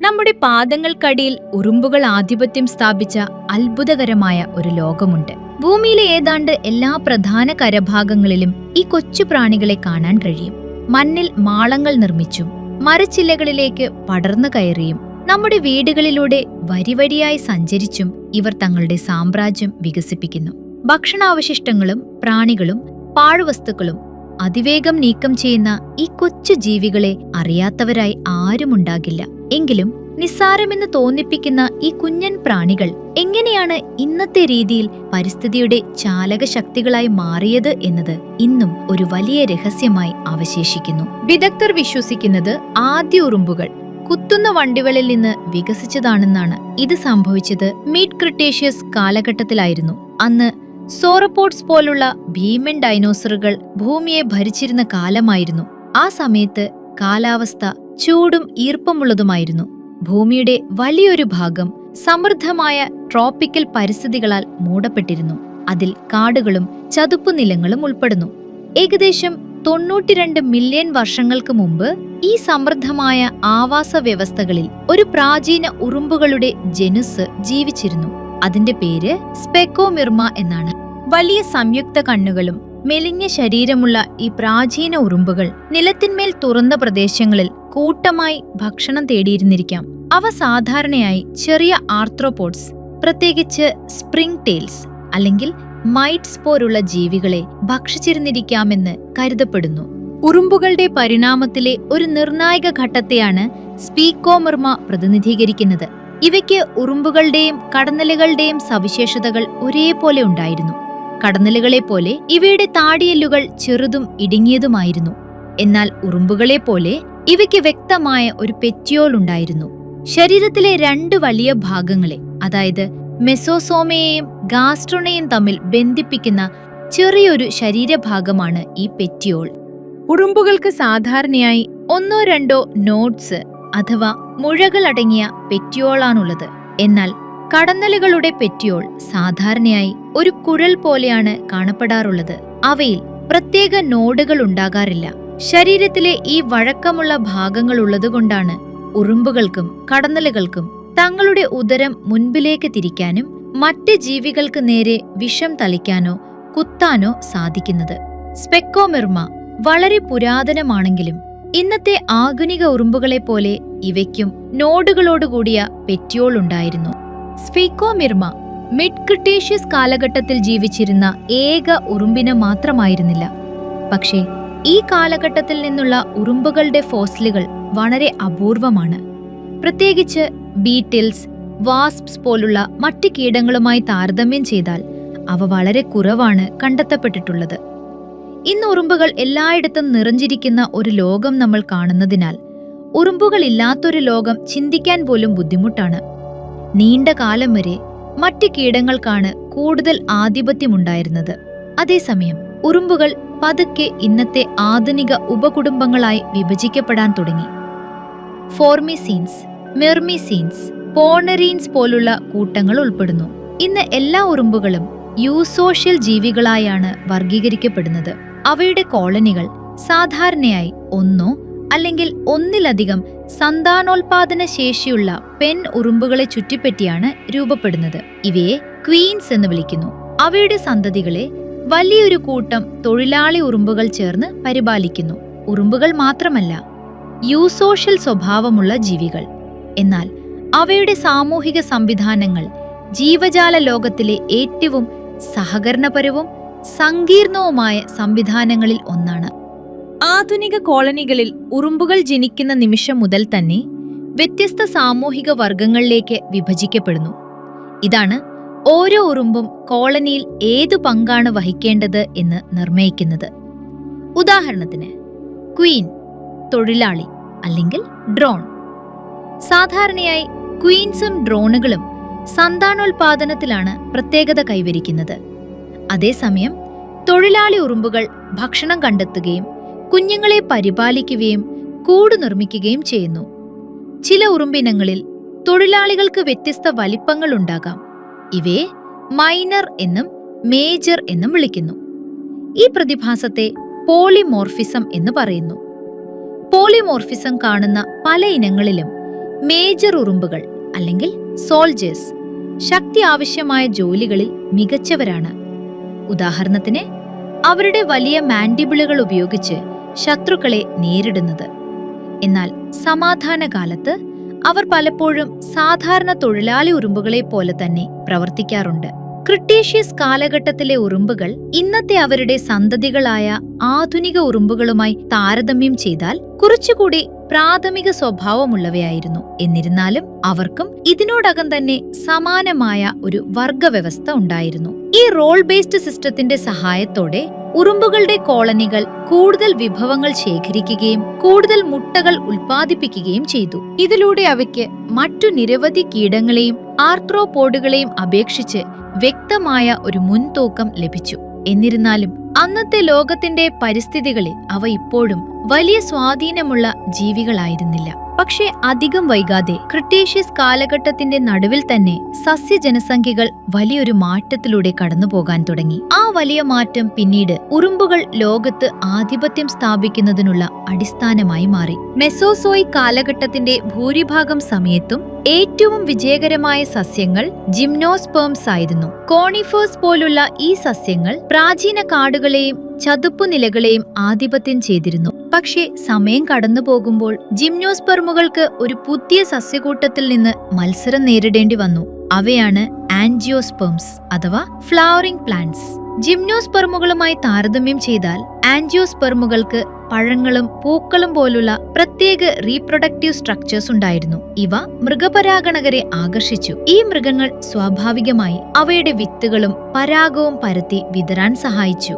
നമ്മുടെ പാദങ്ങൾക്കടിയിൽ ഉറുമ്പുകൾ ആധിപത്യം സ്ഥാപിച്ച അത്ഭുതകരമായ ഒരു ലോകമുണ്ട്. ഭൂമിയിലെ ഏതാണ്ട് എല്ലാ പ്രധാന കരഭാഗങ്ങളിലും ഈ കൊച്ചു പ്രാണികളെ കാണാൻ കഴിയും. മണ്ണിൽ മാളങ്ങൾ നിർമ്മിച്ചും മരച്ചില്ലകളിലേക്ക് പടർന്നു കയറിയും നമ്മുടെ വീടുകളിലൂടെ വരിവരിയായി സഞ്ചരിച്ചും ഇവർ തങ്ങളുടെ സാമ്രാജ്യം വികസിപ്പിക്കുന്നു. ഭക്ഷണാവശിഷ്ടങ്ങളും പ്രാണികളും പാഴ്വസ്തുക്കളും അതിവേഗം നീക്കം ചെയ്യുന്ന ഈ കൊച്ചു ജീവികളെ അറിയാത്തവരായി ആരുമുണ്ടാകില്ല. എങ്കിലും നിസ്സാരമെന്ന് തോന്നിപ്പിക്കുന്ന ഈ കുഞ്ഞൻ പ്രാണികൾ എങ്ങനെയാണ് ഇന്നത്തെ രീതിയിൽ പരിസ്ഥിതിയുടെ ചാലക ശക്തികളായി മാറിയത് എന്നത് ഇന്നും ഒരു വലിയ രഹസ്യമായി അവശേഷിക്കുന്നു. വിദഗ്ധർ വിശ്വസിക്കുന്നത് ആദ്യ ഉറുമ്പുകൾ കുത്തുന്ന വണ്ടികളിൽ നിന്ന് വികസിച്ചതാണെന്നാണ്. ഇത് സംഭവിച്ചത് മിഡ് ക്രിട്ടേഷ്യസ് കാലഘട്ടത്തിലായിരുന്നു. അന്ന് സോറോപോഡ്സ് പോലുള്ള ഭീമൻ ഡൈനോസറുകൾ ഭൂമിയെ ഭരിച്ചിരുന്ന കാലമായിരുന്നു. ആ സമയത്ത് കാലാവസ്ഥ ചൂടും ഈർപ്പമുള്ളതുമായിരുന്നു. ഭൂമിയുടെ വലിയൊരു ഭാഗം സമൃദ്ധമായ ട്രോപ്പിക്കൽ പരിസ്ഥിതികളാൽ മൂടപ്പെട്ടിരുന്നു. അതിൽ കാടുകളും ചതുപ്പുനിലങ്ങളും ഉൾപ്പെടുന്നു. ഏകദേശം 92 മില്യൺ വർഷങ്ങൾക്ക് മുമ്പ് ഈ സമൃദ്ധമായ ആവാസ വ്യവസ്ഥകളിൽ ഒരു പ്രാചീന ഉറുമ്പുകളുടെ ജനുസ് ജീവിച്ചിരുന്നു. അതിന്റെ പേര് സ്പെക്കോമിർമ എന്നാണ്. വലിയ സംയുക്ത കണ്ണുകളും മെലിഞ്ഞ ശരീരമുള്ള ഈ പ്രാചീന ഉറുമ്പുകൾ നിലത്തിന്മേൽ തുറന്ന പ്രദേശങ്ങളിൽ കൂട്ടമായി ഭക്ഷണം തേടിയിരുന്നിരിക്കാം. അവ സാധാരണയായി ചെറിയ ആർത്രോപോഡ്സ്, പ്രത്യേകിച്ച് സ്പ്രിംഗ് ടെയിൽസ് അല്ലെങ്കിൽ മൈറ്റ്സ് പോലുള്ള ജീവികളെ ഭക്ഷിച്ചിരുന്നിരിക്കാമെന്ന് കരുതപ്പെടുന്നു. ഉറുമ്പുകളുടെ പരിണാമത്തിലെ ഒരു നിർണായക ഘട്ടത്തെയാണ് സ്പീക്കോമിർമ പ്രതിനിധീകരിക്കുന്നത്. ഇവയ്ക്ക് ഉറുമ്പുകളുടെയും കടന്നലുകളുടെയും സവിശേഷതകൾ ഒരേപോലെ ഉണ്ടായിരുന്നു. കടന്നലുകളെ പോലെ ഇവയുടെ താടിയെല്ലുകൾ ചെറുതും ഇടുങ്ങിയതുമായിരുന്നു. എന്നാൽ ഉറുമ്പുകളെ പോലെ ഇവയ്ക്ക് വ്യക്തമായ ഒരു പെറ്റിയോൾ ഉണ്ടായിരുന്നു. ശരീരത്തിലെ 2 വലിയ ഭാഗങ്ങളെ, അതായത് മെസോസോമയെയും ഗാസ്ട്രോണയും തമ്മിൽ ബന്ധിപ്പിക്കുന്ന ചെറിയൊരു ശരീരഭാഗമാണ് ഈ പെറ്റിയോൾ. ഉറുമ്പുകൾക്ക് സാധാരണയായി 1-2 നോഡ്സ് അഥവാ മുഴകളടങ്ങിയ പെറ്റിയോളാണുള്ളത്. എന്നാൽ കടന്നലുകളുടെ പെറ്റിയോൾ സാധാരണയായി ഒരു കുഴൽ പോലെയാണ് കാണപ്പെടാറുള്ളത്. അവയിൽ പ്രത്യേക നോഡുകൾ ഉണ്ടാകാറില്ല. ശരീരത്തിലെ ഈ വഴക്കമുള്ള ഭാഗങ്ങളുള്ളതുകൊണ്ടാണ് ഉറുമ്പുകൾക്കും കടന്നലുകൾക്കും തങ്ങളുടെ ഉദരം മുൻപിലേക്ക് തിരിക്കാനും മറ്റ് ജീവികൾക്ക് നേരെ വിഷം തളിക്കാനോ കുത്താനോ സാധിക്കുന്നത്. സ്പെക്കോമിർമ വളരെ പുരാതനമാണെങ്കിലും ഇന്നത്തെ ആധുനിക ഉറുമ്പുകളെ പോലെ ഇവയ്ക്കും നോഡുകളോടുകൂടിയ പെറ്റിയോൾ ഉണ്ടായിരുന്നു. സ്പെക്കോമിർമ മിഡ് ക്രിട്ടേഷ്യസ് കാലഘട്ടത്തിൽ ജീവിച്ചിരുന്ന ഏക ഉറുമ്പിന് മാത്രമായിരുന്നില്ല. പക്ഷേ ഈ കാലഘട്ടത്തിൽ നിന്നുള്ള ഉറുമ്പുകളുടെ ഫോസിലുകൾ വളരെ അപൂർവമാണ്. പ്രത്യേകിച്ച് ബീറ്റിൽസ്, വാസ്പ്സ് പോലുള്ള മറ്റ് കീടങ്ങളുമായി താരതമ്യം ചെയ്താൽ അവ വളരെ കുറവാണ് കണ്ടെത്തപ്പെട്ടിട്ടുള്ളത്. ഇന്ന് ഉറുമ്പുകൾ എല്ലായിടത്തും നിറഞ്ഞിരിക്കുന്ന ഒരു ലോകം നമ്മൾ കാണുന്നതിനാൽ ഉറുമ്പുകളില്ലാത്തൊരു ലോകം ചിന്തിക്കാൻ പോലും ബുദ്ധിമുട്ടാണ്. നീണ്ട കാലം വരെ മറ്റ് കീടങ്ങൾക്കാണ് കൂടുതൽ ആധിപത്യമുണ്ടായിരുന്നത്. അതേസമയം ഉറുമ്പുകൾ പതുക്കെ ഇന്നത്തെ ആധുനിക ഉപകുടുംബങ്ങളായി വിഭജിക്കപ്പെടാൻ തുടങ്ങി. ഫോർമിസീൻസ്, മെർമിസീൻസ്, പോണറീൻസ് പോലുള്ള കൂട്ടങ്ങൾ ഉൾപ്പെടുന്നു. ഇന്ന് എല്ലാ ഉറുമ്പുകളും യൂസോഷ്യൽ ജീവികളായാണ് വർഗീകരിക്കപ്പെടുന്നത്. അവയുടെ കോളനികൾ സാധാരണയായി ഒന്നോ അല്ലെങ്കിൽ ഒന്നിലധികം സന്താനോൽപാദന ശേഷിയുള്ള പെൺ ഉറുമ്പുകളെ ചുറ്റിപ്പറ്റിയാണ് രൂപപ്പെടുന്നത്. ഇവയെ ക്വീൻസ് എന്ന് വിളിക്കുന്നു. അവയുടെ സന്തതികളെ വലിയൊരു കൂട്ടം തൊഴിലാളി ഉറുമ്പുകൾ ചേർന്ന് പരിപാലിക്കുന്നു. ഉറുമ്പുകൾ മാത്രമല്ല യൂസോഷ്യൽ സ്വഭാവമുള്ള ജീവികൾ. എന്നാൽ അവയുടെ സാമൂഹിക സംവിധാനങ്ങൾ ജീവജാല ലോകത്തിലെ ഏറ്റവും സഹകരണപരവും സങ്കീർണവുമായ സംവിധാനങ്ങളിൽ ഒന്നാണ്. ആധുനിക കോളനികളിൽ ഉറുമ്പുകൾ ജനിക്കുന്ന നിമിഷം മുതൽ തന്നെ വ്യത്യസ്ത സാമൂഹിക വർഗങ്ങളിലേക്ക് വിഭജിക്കപ്പെടുന്നു. ഇതാണ് ഓരോ ഉറുമ്പും കോളനിയിൽ ഏതു പങ്കാണ് വഹിക്കേണ്ടത് എന്ന് നിർണയിക്കുന്നത്. ഉദാഹരണത്തിന്, ക്വീൻ തൊഴിലാളി അല്ലെങ്കിൽ ഡ്രോൺ. സാധാരണയായി ക്വീൻസും ഡ്രോണുകളും സന്താനോൽപാദനത്തിലാണ് പ്രത്യേകത കൈവരിക്കുന്നത്. അതേസമയം തൊഴിലാളി ഉറുമ്പുകൾ ഭക്ഷണം കണ്ടെത്തുകയും കുഞ്ഞുങ്ങളെ പരിപാലിക്കുകയും കൂട് നിർമ്മിക്കുകയും ചെയ്യുന്നു. ചില ഉറുമ്പിനങ്ങളിൽ തൊഴിലാളികൾക്ക് വ്യത്യസ്ത വലിപ്പങ്ങൾ ഉണ്ടാകാം. ഇവയെ മൈനർ എന്നും മേജർ എന്നും വിളിക്കുന്നു. ഈ പ്രതിഭാസത്തെ പോളിമോർഫിസം എന്ന് പറയുന്നു. പോളിമോർഫിസം കാണുന്ന പല ഇനങ്ങളിലും മേജർ ഉറുമ്പുകൾ അല്ലെങ്കിൽ സോൾജേഴ്സ് ശക്തി ആവശ്യമായ ജോലികളിൽ മികച്ചവരാണ്. ഉദാഹരണത്തിന്, അവരുടെ വലിയ മാൻഡിബിളുകൾ ഉപയോഗിച്ച് ശത്രുക്കളെ നേരിടുന്നത്. എന്നാൽ സമാധാനകാലത്ത് അവർ പലപ്പോഴും സാധാരണ തൊഴിലാളി ഉറുമ്പുകളെ പോലെ തന്നെ പ്രവർത്തിക്കാറുണ്ട്. ക്രിട്ടേഷ്യസ് കാലഘട്ടത്തിലെ ഉറുമ്പുകൾ ഇന്നത്തെ അവരുടെ സന്തതികളായ ആധുനിക ഉറുമ്പുകളുമായി താരതമ്യം ചെയ്താൽ കുറച്ചുകൂടി പ്രാഥമിക സ്വഭാവമുള്ളവയായിരുന്നു. എന്നിരുന്നാലും അവർക്കും ഇതിനോടകം തന്നെ സമാനമായ ഒരു വർഗവ്യവസ്ഥ ഉണ്ടായിരുന്നു. ഈ റോൾ ബേസ്ഡ് സിസ്റ്റത്തിന്റെ സഹായത്തോടെ ഉറുമ്പുകളുടെ കോളനികൾ കൂടുതൽ വിഭവങ്ങൾ ശേഖരിക്കുകയും കൂടുതൽ മുട്ടകൾ ഉൽപ്പാദിപ്പിക്കുകയും ചെയ്തു. ഇതിലൂടെ അവയ്ക്ക് മറ്റു നിരവധി കീടങ്ങളെയും ആർത്രോപോഡുകളെയും അപേക്ഷിച്ച് വ്യക്തമായ ഒരു മുൻതൂക്കം ലഭിച്ചു. എന്നിരുന്നാലും അന്നത്തെ ലോകത്തിന്റെ പരിസ്ഥിതികളിൽ അവ ഇപ്പോഴും വലിയ സ്വാധീനമുള്ള ജീവികളായിരുന്നില്ല. പക്ഷേ അധികം വൈകാതെ ക്രിട്ടേഷ്യസ് കാലഘട്ടത്തിന്റെ നടുവിൽ തന്നെ സസ്യജനസംഖ്യകൾ വലിയൊരു മാറ്റത്തിലൂടെ കടന്നുപോകാൻ തുടങ്ങി. ആ വലിയ മാറ്റം പിന്നീട് ഉറുമ്പുകൾ ലോകത്ത് ആധിപത്യം സ്ഥാപിക്കുന്നതിനുള്ള അടിസ്ഥാനമായി മാറി. മെസോസോയിക് കാലഘട്ടത്തിന്റെ ഭൂരിഭാഗം സമയത്തും ഏറ്റവും വിജയകരമായ സസ്യങ്ങൾ ജിംനോസ്പേംസ് ആയിരുന്നു. കോണിഫേഴ്സ് പോലുള്ള ഈ സസ്യങ്ങൾ പ്രാചീന കാടുകളെയും ചതുപ്പുനിലകളെയും ആധിപത്യം ചെയ്തിരുന്നു. പക്ഷേ സമയം കടന്നു പോകുമ്പോൾ ജിംനോസ്പെർമുകൾക്ക് ഒരു പുതിയ സസ്യകൂട്ടത്തിൽ നിന്ന് മത്സരം നേരിടേണ്ടി വന്നു. അവയാണ് ആൻജിയോസ്പെർംസ് അഥവാ ഫ്ലവറിംഗ് പ്ലാന്റ്സ്. ജിംനോസ്പെർമുകളുമായി താരതമ്യം ചെയ്താൽ ആൻജിയോസ്പെർമുകൾക്ക് പഴങ്ങളും പൂക്കളും പോലുള്ള പ്രത്യേക റീപ്രൊഡക്റ്റീവ് സ്ട്രക്ചേഴ്സ് ഉണ്ടായിരുന്നു. ഇവ മൃഗപരാഗണകരെ ആകർഷിച്ചു. ഈ മൃഗങ്ങൾ സ്വാഭാവികമായി അവയുടെ വിത്തുകളും പരാഗവും പരത്തി വിതരാൻ സഹായിച്ചു.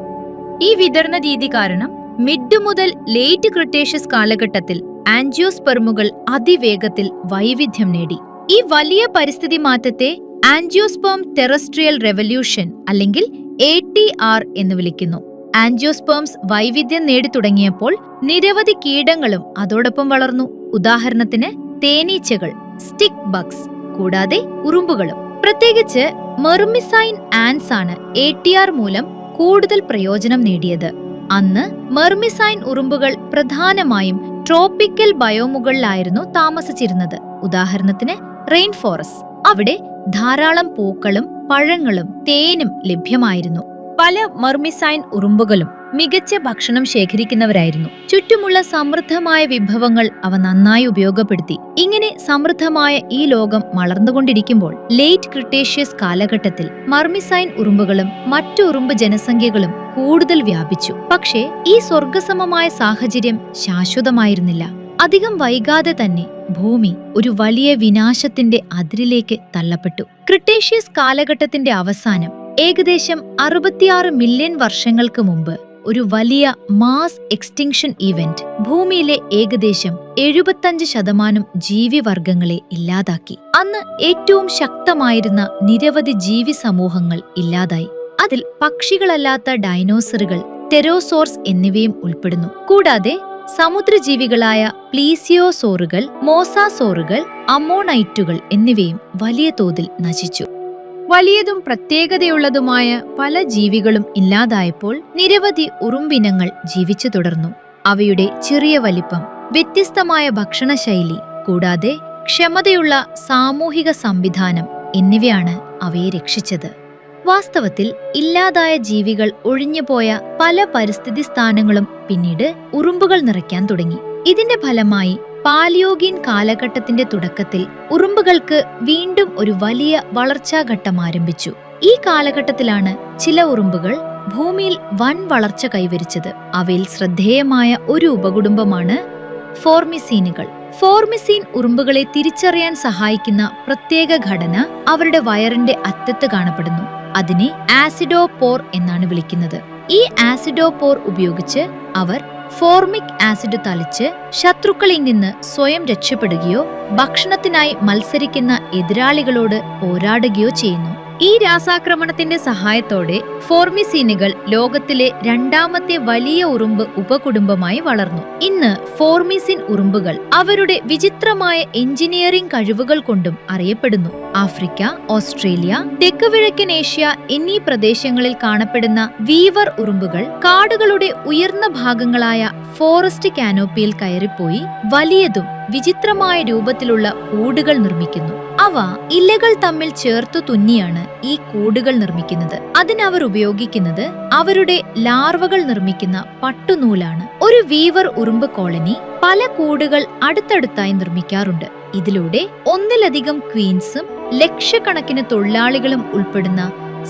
ഈ വിതരണ രീതി കാരണം മിഡ് മുതൽ ലേറ്റ് ക്രിട്ടേഷ്യസ് കാലഘട്ടത്തിൽ ആൻജിയോസ്പെർമുകൾ അതിവേഗത്തിൽ വൈവിധ്യം നേടി. ഈ വലിയ പരിസ്ഥിതി മാറ്റത്തെ ആൻജിയോസ്പേം ടെറസ്ട്രിയൽ റെവല്യൂഷൻ അല്ലെങ്കിൽ ATR എന്ന് വിളിക്കുന്നു. ആൻജിയോസ്പേംസ് വൈവിധ്യം നേടി തുടങ്ങിയപ്പോൾ നിരവധി കീടങ്ങളും അതോടൊപ്പം വളർന്നു. ഉദാഹരണത്തിന് തേനീച്ചകൾ, സ്റ്റിക് ബഗ്സ്, കൂടാതെ ഉറുമ്പുകളും. പ്രത്യേകിച്ച് മെർമിസൈൻ ആൻസ് ആണ് ATR മൂലം കൂടുതൽ പ്രയോജനം നേടിയത്. അന്ന് മെർമിസൈൻ ഉറുമ്പുകൾ പ്രധാനമായും ട്രോപ്പിക്കൽ ബയോമുകളിലായിരുന്നു താമസിച്ചിരുന്നത്. ഉദാഹരണത്തിന് റെയിൻ ഫോറസ്റ്റ്. അവിടെ ധാരാളം പൂക്കളും പഴങ്ങളും തേനും ലഭ്യമായിരുന്നു. പല മെർമിസൈൻ ഉറുമ്പുകളും മികച്ച ഭക്ഷണം ശേഖരിക്കുന്നവരായിരുന്നു. ചുറ്റുമുള്ള സമൃദ്ധമായ വിഭവങ്ങൾ അവ നന്നായി ഉപയോഗപ്പെടുത്തി. ഇങ്ങനെ സമൃദ്ധമായ ഈ ലോകം വളർന്നുകൊണ്ടിരിക്കുമ്പോൾ ലേറ്റ് ക്രിട്ടേഷ്യസ് കാലഘട്ടത്തിൽ മെർമിസൈൻ ഉറുമ്പുകളും മറ്റു ഉറുമ്പ് ജനസംഖ്യകളും കൂടുതൽ വ്യാപിച്ചു. പക്ഷേ ഈ സ്വർഗസമമായ സാഹചര്യം ശാശ്വതമായിരുന്നില്ല. അധികം വൈകാതെ തന്നെ ഭൂമി ഒരു വലിയ വിനാശത്തിന്റെ അതിരിലേക്ക് തള്ളപ്പെട്ടു. ക്രിട്ടേഷ്യസ് കാലഘട്ടത്തിന്റെ അവസാനം ഏകദേശം 66 മില്യൺ വർഷങ്ങൾക്ക് മുമ്പ് ഒരു വലിയ മാസ് എക്സ്റ്റിങ്ഷൻ ഇവന്റ് ഭൂമിയിലെ ഏകദേശം 75% ജീവിവർഗങ്ങളെ ഇല്ലാതാക്കി. അന്ന് ഏറ്റവും ശക്തമായിരുന്ന നിരവധി ജീവി സമൂഹങ്ങൾ ഇല്ലാതായി. അതിൽ പക്ഷികളല്ലാത്ത ഡൈനോസറുകൾ, ടെരോസോർസ് എന്നിവയും ഉൾപ്പെടുന്നു. കൂടാതെ സമുദ്രജീവികളായ പ്ലീസിയോസോറുകൾ, മോസാസോറുകൾ, അമ്മോണൈറ്റുകൾ എന്നിവയും വലിയ തോതിൽ നശിച്ചു. വലിയതും പ്രത്യേകതയുള്ളതുമായ പല ജീവികളും ഇല്ലാതായപ്പോൾ നിരവധി ഉറുമ്പിനങ്ങൾ ജീവിച്ചു തുടർന്നു. അവയുടെ ചെറിയ വലിപ്പം, വ്യത്യസ്തമായ ഭക്ഷണശൈലി, കൂടാതെ ക്ഷമതയുള്ള സാമൂഹിക സംവിധാനം എന്നിവയാണ് അവയെ രക്ഷിച്ചത്. വാസ്തവത്തിൽ ഇല്ലാതായ ജീവികൾ ഒഴിഞ്ഞുപോയ പല പരിസ്ഥിതി സ്ഥാനങ്ങളും പിന്നീട് ഉറുമ്പുകൾ നിറയ്ക്കാൻ തുടങ്ങി. ഇതിന്റെ ഫലമായി പാലിയോഗീൻ കാലഘട്ടത്തിന്റെ തുടക്കത്തിൽ ഉറുമ്പുകൾക്ക് വീണ്ടും ഒരു വലിയ വളർച്ചാഘട്ടം ആരംഭിച്ചു. ഈ കാലഘട്ടത്തിലാണ് ചില ഉറുമ്പുകൾ ഭൂമിയിൽ വൻ വളർച്ച കൈവരിച്ചത്. അവയിൽ ശ്രദ്ധേയമായ ഒരു ഉപകുടുംബമാണ് ഫോർമിസീനുകൾ. ഫോർമിസീൻ ഉറുമ്പുകളെ തിരിച്ചറിയാൻ സഹായിക്കുന്ന പ്രത്യേക ഘടന അവരുടെ വയറിന്റെ അറ്റത്ത് കാണപ്പെടുന്നു. അതിനെ ആസിഡോപോർ എന്നാണ് വിളിക്കുന്നത്. ഈ ആസിഡോപോർ ഉപയോഗിച്ച് അവർ ഫോർമിക് ആസിഡ് തളിച്ച് ശത്രുക്കളിൽ നിന്ന് സ്വയം രക്ഷപ്പെടുകയോ ഭക്ഷണത്തിനായി മത്സരിക്കുന്ന എതിരാളികളോട് പോരാടുകയോ ചെയ്യുന്നു. ഈ രാസാക്രമണത്തിന്റെ സഹായത്തോടെ ഫോർമിസീനുകൾ ലോകത്തിലെ രണ്ടാമത്തെ വലിയ ഉറുമ്പ് ഉപകുടുംബമായി വളർന്നു. ഇന്ന് ഫോർമിസിൻ ഉറുമ്പുകൾ അവരുടെ വിചിത്രമായ എഞ്ചിനീയറിംഗ് കഴിവുകൾ കൊണ്ടും അറിയപ്പെടുന്നു. ആഫ്രിക്ക, ഓസ്ട്രേലിയ, തെക്കുകിഴക്കൻ ഏഷ്യ എന്നീ പ്രദേശങ്ങളിൽ കാണപ്പെടുന്ന വീവർ ഉറുമ്പുകൾ കാടുകളുടെ ഉയർന്ന ഭാഗങ്ങളായ ഫോറസ്റ്റ് കാനോപ്പിയിൽ കയറിപ്പോയി വലിയതും വിചിത്രമായ രൂപത്തിലുള്ള കൂടുകൾ നിർമ്മിക്കുന്നു. അവ ഇലകൾ തമ്മിൽ ചേർത്തു തുന്നിയാണ് ഈ കൂടുകൾ നിർമ്മിക്കുന്നത്. അതിനവർ ഉപയോഗിക്കുന്നത് അവരുടെ ലാർവകൾ നിർമ്മിക്കുന്ന പട്ടുനൂലാണ്. ഒരു വീവർ ഉറുമ്പ് കോളനി പല കൂടുകൾ അടുത്തടുത്തായി നിർമ്മിക്കാറുണ്ട്. ഇതിലൂടെ ഒന്നിലധികം ക്വീൻസും ലക്ഷക്കണക്കിന് തൊഴിലാളികളും ഉൾപ്പെടുന്ന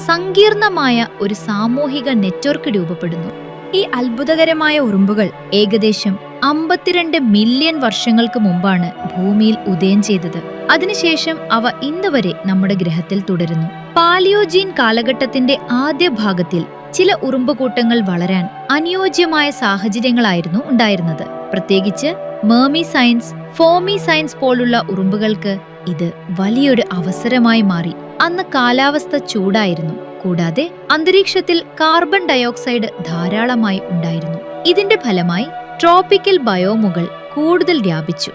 സങ്കീർണമായ ഒരു സാമൂഹിക നെറ്റ്വർക്ക് രൂപപ്പെടുന്നു. ഈ അത്ഭുതകരമായ ഉറുമ്പുകൾ ഏകദേശം 52 മില്യൺ വർഷങ്ങൾക്ക് മുമ്പാണ് ഭൂമിയിൽ ഉദയം ചെയ്തത്. അതിനുശേഷം അവ ഇന്നുവരെ നമ്മുടെ ഗ്രഹത്തിൽ തുടരുന്നു. പാലിയോജീൻ കാലഘട്ടത്തിന്റെ ആദ്യ ഭാഗത്തിൽ ചില ഉറുമ്പുകൂട്ടങ്ങൾ വളരാൻ അനുയോജ്യമായ സാഹചര്യങ്ങളായിരുന്നു ഉണ്ടായിരുന്നത്. പ്രത്യേകിച്ച് മെർമിസൈൻസ്, ഫോമിസൈൻസ് പോലുള്ള ഉറുമ്പുകൾക്ക് ഇത് വലിയൊരു അവസരമായി മാറി. അന്ന് കാലാവസ്ഥ ചൂടായിരുന്നു, കൂടാതെ അന്തരീക്ഷത്തിൽ കാർബൺ ഡയോക്സൈഡ് ധാരാളമായി ഉണ്ടായിരുന്നു. ഇതിന്റെ ഫലമായി ട്രോപ്പിക്കൽ ബയോമുകൾ കൂടുതൽ വ്യാപിച്ചു.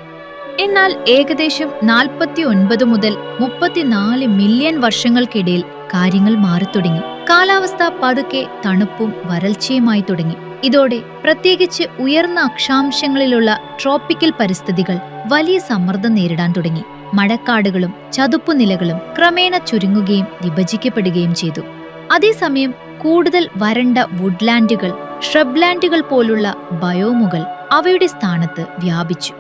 എന്നാൽ ഏകദേശം 49 മുതൽ 34 മില്യൺ വർഷങ്ങൾക്കിടയിൽ കാര്യങ്ങൾ മാറിത്തുടങ്ങി. കാലാവസ്ഥ പതുക്കെ തണുപ്പും വരൾച്ചയുമായി തുടങ്ങി. ഇതോടെ പ്രത്യേകിച്ച് ഉയർന്ന അക്ഷാംശങ്ങളിലുള്ള ട്രോപ്പിക്കൽ പരിസ്ഥിതികൾ വലിയ സമ്മർദ്ദം നേരിടാൻ തുടങ്ങി. മഴക്കാടുകളും ചതുപ്പുനിലകളും ക്രമേണ ചുരുങ്ങുകയും വിഭജിക്കപ്പെടുകയും ചെയ്തു. അതേസമയം കൂടുതൽ വരണ്ട വുഡ്ലാൻഡുകൾ, ഷ്രബ്ലാൻഡുകൾ പോലുള്ള ബയോമുകൾ അവയുടെ സ്ഥാനത്ത് വ്യാപിച്ചു.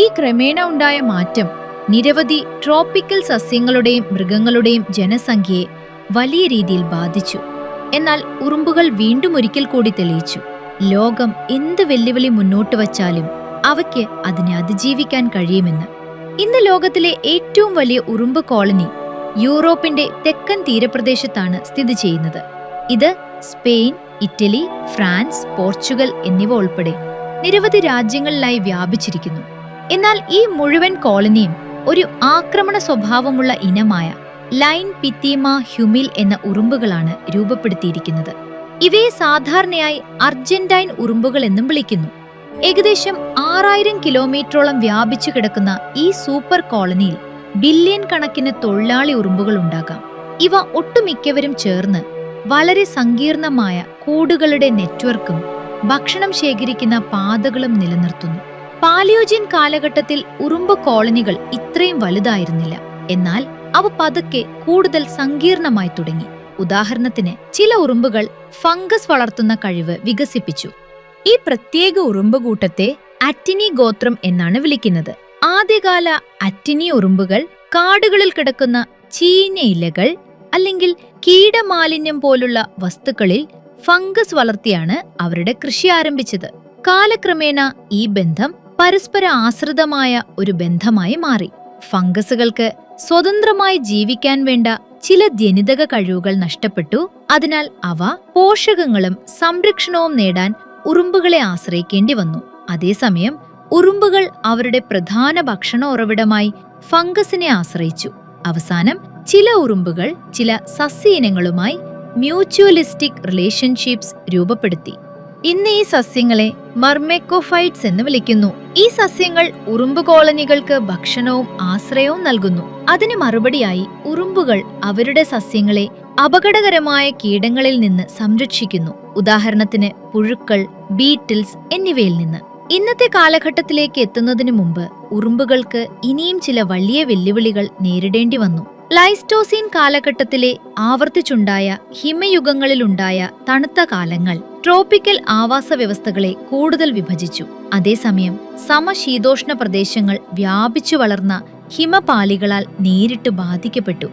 ഈ ക്രമേണ ഉണ്ടായ മാറ്റം നിരവധി ട്രോപ്പിക്കൽ സസ്യങ്ങളുടെയും മൃഗങ്ങളുടെയും ജനസംഖ്യയെ വലിയ രീതിയിൽ ബാധിച്ചു. എന്നാൽ ഉറുമ്പുകൾ വീണ്ടും ഒരിക്കൽ കൂടി തെളിയിച്ചു, ലോകം എന്ത് വെല്ലുവിളി മുന്നോട്ട് വച്ചാലും അവയ്ക്ക് അതിനെ അതിജീവിക്കാൻ കഴിയുമെന്ന്. ഇന്ന് ലോകത്തിലെ ഏറ്റവും വലിയ ഉറുമ്പ് കോളനി യൂറോപ്പിന്റെ തെക്കൻ തീരപ്രദേശത്താണ് സ്ഥിതി ചെയ്യുന്നത്. ഇത് സ്പെയിൻ, ഇറ്റലി, ഫ്രാൻസ്, പോർച്ചുഗൽ എന്നിവ ഉൾപ്പെടെ നിരവധി രാജ്യങ്ങളിലായി വ്യാപിച്ചിരിക്കുന്നു. എന്നാൽ ഈ മുഴുവൻ കോളനിയും ഒരു ആക്രമണ സ്വഭാവമുള്ള ഇനമായ ലൈൻ പിത്തീമ ഹ്യൂമിൽ എന്ന ഉറുമ്പുകളാണ് രൂപപ്പെടുത്തിയിരിക്കുന്നത്. ഇവയെ സാധാരണയായി അർജന്റൈൻ ഉറുമ്പുകൾ എന്നും വിളിക്കുന്നു. ഏകദേശം 6000 കിലോമീറ്ററോളം വ്യാപിച്ചു കിടക്കുന്ന ഈ സൂപ്പർ കോളനിയിൽ ബില്യൺ കണക്കിന് തൊഴിലാളി ഉറുമ്പുകൾ ഉണ്ടാകാം. ഇവ ഒട്ടുമിക്കവരും ചേർന്ന് വളരെ സങ്കീർണമായ കൂടുകളുടെ നെറ്റ്വർക്കും ഭക്ഷണം ശേഖരിക്കുന്ന പാതകളും നിലനിർത്തുന്നു. പാലിയോജിൻ കാലഘട്ടത്തിൽ ഉറുമ്പ് കോളനികൾ ഇത്രയും വലുതായിരുന്നില്ല. എന്നാൽ അവ പതുക്കെ കൂടുതൽ സങ്കീർണമായി തുടങ്ങി. ഉദാഹരണത്തിന്, ചില ഉറുമ്പുകൾ ഫംഗസ് വളർത്തുന്ന കഴിവ് വികസിപ്പിച്ചു. ഈ പ്രത്യേക ഉറുമ്പ് കൂട്ടത്തെ അറ്റിനി ഗോത്രം എന്നാണ് വിളിക്കുന്നത്. ആദ്യകാല അറ്റിനി ഉറുമ്പുകൾ കാടുകളിൽ കിടക്കുന്ന ചീഞ്ഞ ഇലകൾ അല്ലെങ്കിൽ കീടമാലിന്യം പോലുള്ള വസ്തുക്കളിൽ ഫംഗസ് വളർത്തിയാണ് അവരുടെ കൃഷി ആരംഭിച്ചത്. കാലക്രമേണ ഈ ബന്ധം പരസ്പര ആശ്രിതമായ ഒരു ബന്ധമായി മാറി. ഫംഗസുകൾക്ക് സ്വതന്ത്രമായി ജീവിക്കാൻ വേണ്ട ചില ജനിതക കഴിവുകൾ നഷ്ടപ്പെട്ടു. അതിനാൽ അവ പോഷകങ്ങളും സംരക്ഷണവും നേടാൻ ഉറുമ്പുകളെ ആശ്രയിക്കേണ്ടി വന്നു. അതേസമയം ഉറുമ്പുകൾ അവരുടെ പ്രധാന ഭക്ഷണ ഉറവിടമായി ഫംഗസിനെ ആശ്രയിച്ചു. അവസാനം ചില ഉറുമ്പുകൾ ചില സസ്യ ഇനങ്ങളുമായി മ്യൂച്വലിസ്റ്റിക് റിലേഷൻഷിപ്സ് രൂപപ്പെടുത്തി. ഇന്ന് ഈ സസ്യങ്ങളെ മർമെക്കോഫൈറ്റ്സ് എന്ന് വിളിക്കുന്നു. ഈ സസ്യങ്ങൾ ഉറുമ്പ് കോളനികൾക്ക് ഭക്ഷണവും ആശ്രയവും നൽകുന്നു. അതിന് മറുപടിയായി ഉറുമ്പുകൾ അവരുടെ സസ്യങ്ങളെ അപകടകരമായ കീടങ്ങളിൽ നിന്ന് സംരക്ഷിക്കുന്നു. ഉദാഹരണത്തിന് പുഴുക്കൾ, ബീറ്റിൽസ് എന്നിവയിൽ നിന്ന്. ഇന്നത്തെ കാലഘട്ടത്തിലേക്ക് എത്തുന്നതിനു മുമ്പ് ഉറുമ്പുകൾക്ക് ഇനിയും ചില വലിയ വെല്ലുവിളികൾ നേരിടേണ്ടി വന്നു. ലൈസ്റ്റോസീൻ കാലഘട്ടത്തിലെ ആവർത്തിച്ചുണ്ടായ ഹിമയുഗങ്ങളിലുണ്ടായ തണുത്ത കാലങ്ങൾ ട്രോപ്പിക്കൽ ആവാസ വ്യവസ്ഥകളെ കൂടുതൽ വിഭജിച്ചു. അതേസമയം സമശീതോഷ്ണ പ്രദേശങ്ങൾ വ്യാപിച്ചു വളർന്ന ഹിമപാളികളാൽ നേരിട്ട് ബാധിക്കപ്പെട്ടു.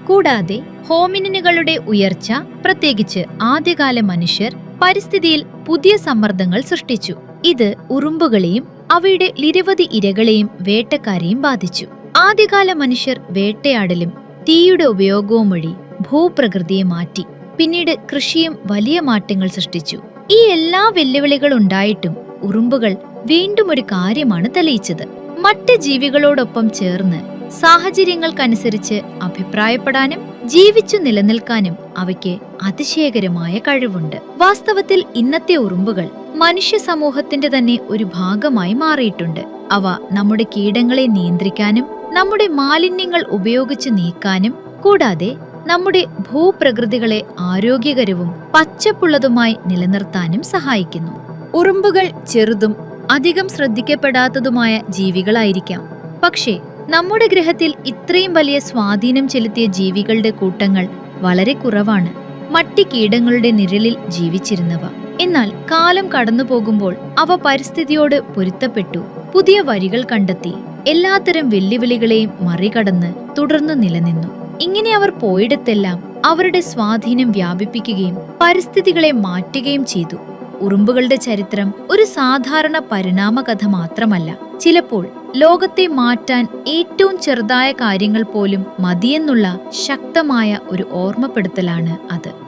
കൂടാതെ ഹോമിനിനുകളുടെ ഉയർച്ച, പ്രത്യേകിച്ച് ആദ്യകാല മനുഷ്യർ, പരിസ്ഥിതിയിൽ പുതിയ സമ്മർദ്ദങ്ങൾ സൃഷ്ടിച്ചു. ഇത് ഉറുമ്പുകളെയും അവയുടെ നിരവധി ഇരകളെയും വേട്ടക്കാരെയും ബാധിച്ചു. ആദ്യകാല മനുഷ്യർ വേട്ടയാടലും തീയുടെ ഉപയോഗവും വഴി ഭൂപ്രകൃതിയെ മാറ്റി. പിന്നീട് കൃഷിയും വലിയ മാറ്റങ്ങൾ സൃഷ്ടിച്ചു. ഈ എല്ലാ വെല്ലുവിളികൾ ഉണ്ടായിട്ടും ഉറുമ്പുകൾ വീണ്ടും ഒരു കാര്യമാണ് തെളിയിച്ചത്: മറ്റ് ജീവികളോടൊപ്പം ചേർന്ന് സാഹചര്യങ്ങൾക്കനുസരിച്ച് അഭിപ്രായപ്പെടാനും ജീവിച്ചു നിലനിൽക്കാനും അവയ്ക്ക് അതിശയകരമായ കഴിവുണ്ട്. വാസ്തവത്തിൽ ഇന്നത്തെ ഉറുമ്പുകൾ മനുഷ്യ സമൂഹത്തിന്റെ തന്നെ ഒരു ഭാഗമായി മാറിയിട്ടുണ്ട്. അവ നമ്മുടെ കീടങ്ങളെ നിയന്ത്രിക്കാനും നമ്മുടെ മാലിന്യങ്ങൾ ഉപയോഗിച്ച് നീക്കാനും കൂടാതെ നമ്മുടെ ഭൂപ്രകൃതികളെ ആരോഗ്യകരവും പച്ചപ്പുള്ളതുമായി നിലനിർത്താനും സഹായിക്കുന്നു. ഉറുമ്പുകൾ ചെറുതും അധികം ശ്രദ്ധിക്കപ്പെടാത്തതുമായ ജീവികളായിരിക്കാം. പക്ഷേ നമ്മുടെ ഗ്രഹത്തിൽ ഇത്രയും വലിയ സ്വാധീനം ചെലുത്തിയ ജീവികളുടെ കൂട്ടങ്ങൾ വളരെ കുറവാണ്. മട്ടിക്കീടങ്ങളുടെ നിഴലിൽ ജീവിച്ചിരുന്നവ. എന്നാൽ കാലം കടന്നു പോകുമ്പോൾ അവ പരിസ്ഥിതിയോട് പൊരുത്തപ്പെട്ടു, പുതിയ വഴികൾ കണ്ടെത്തി, എല്ലാത്തരം വെല്ലുവിളികളെയും മറികടന്ന് തുടർന്നു നിലനിന്നു. ഇങ്ങനെ അവർ പോയിടത്തെല്ലാം അവരുടെ സ്വാധീനം വ്യാപിപ്പിക്കുകയും പരിസ്ഥിതികളെ മാറ്റുകയും ചെയ്തു. ഉറുമ്പുകളുടെ ചരിത്രം ഒരു സാധാരണ പരിണാമകഥ മാത്രമല്ല. ചിലപ്പോൾ ലോകത്തെ മാറ്റാൻ ഏറ്റവും ചെറുതായ കാര്യങ്ങൾ പോലും മതിയെന്നുള്ള ശക്തമായ ഒരു ഓർമ്മപ്പെടുത്തലാണ് അത്.